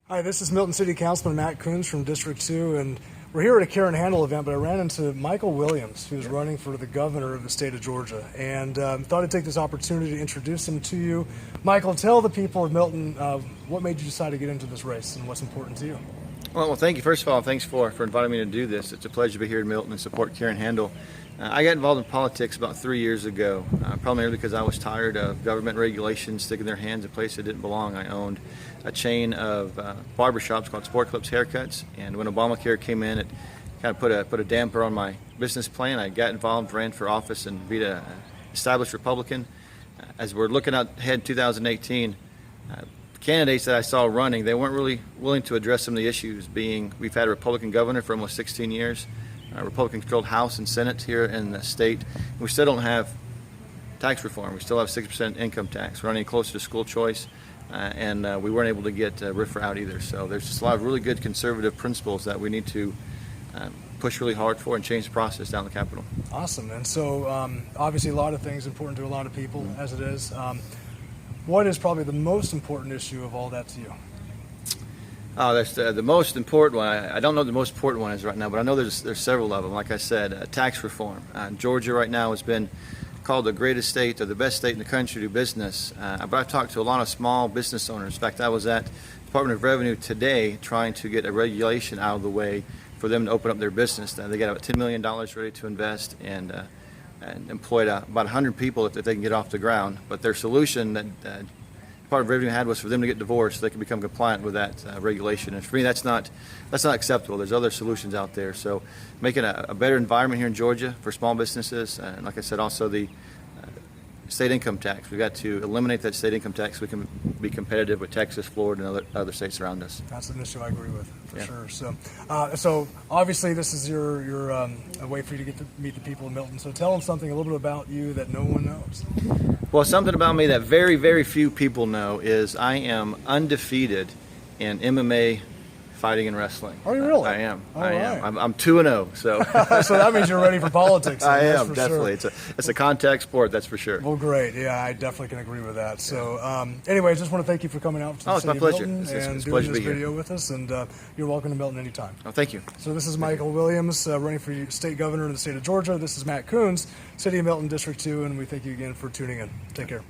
Hi, this is Milton City Councilman Matt Kunz from District 2, and we're here at a Care and Handle event, but I ran into Michael Williams, who's running for the governor of the state of Georgia, and thought I'd take this opportunity to introduce him to you. Michael, tell the people of Milton what made you decide to get into this race and what's important to you. Well, thank you. First of all, thanks for inviting me to do this. It's a pleasure to be here in Milton and support Care and Handle. I got involved in politics about 3 years ago, primarily because I was tired of government regulations sticking their hands in places that didn't belong. I owned a chain of barbershops called Sport Clips Haircuts, and when Obamacare came in, it kind of put a damper on my business plan. I got involved, ran for office, and beat an established Republican. As we're looking ahead 2018, candidates that I saw running, they weren't really willing to address some of the issues, being we've had a Republican governor for almost 16 years, a Republican-controlled House and Senate here in the state. We still don't have tax reform. We still have 6% income tax. We're running closer to school choice, and we weren't able to get RFRA out either. So there's just a lot of really good conservative principles that we need to push really hard for and change the process down the Capitol. Awesome. And so obviously a lot of things important to a lot of people, as it is. What is probably the most important issue of all that to you? Oh, that's the most important one. I don't know what the most important one is right now, but I know there's several of them. Like I said, tax reform. Georgia right now has been called the greatest state or the best state in the country to do business. But I've talked to a lot of small business owners. In fact, I was at the Department of Revenue today trying to get a regulation out of the way for them to open up their business. They got about $10 million ready to invest and employed about 100 people if they can get off the ground. But their solution that Department of Revenue had was for them to get divorced so they can become compliant with that regulation. And for me, that's not acceptable. There's other solutions out there. So making a better environment here in Georgia for small businesses, and like I said, also the state income tax. We've got to eliminate that state income tax so we can be competitive with Texas, Florida, and other states around us. That's an issue I agree with, for sure. So obviously this is your a way for you to get to meet the people of Milton. So tell them something a little bit about you that no one knows. Well, something about me that very, very few people know is I am undefeated in MMA, fighting, and wrestling. Are you really? I am. All I right. am. I'm 2-0. So. So that means you're ready for politics. I am, definitely. Sure. It's a contact sport, that's for sure. Well, great. Yeah, I definitely can agree with that. So, anyway, I just want to thank you for coming out to the city of Milton and doing this video with us. And you're welcome to Milton anytime. Oh, thank you. So this is Michael Williams running for state governor in the state of Georgia. This is Matt Kunz, City of Milton, District 2, and we thank you again for tuning in. Take care.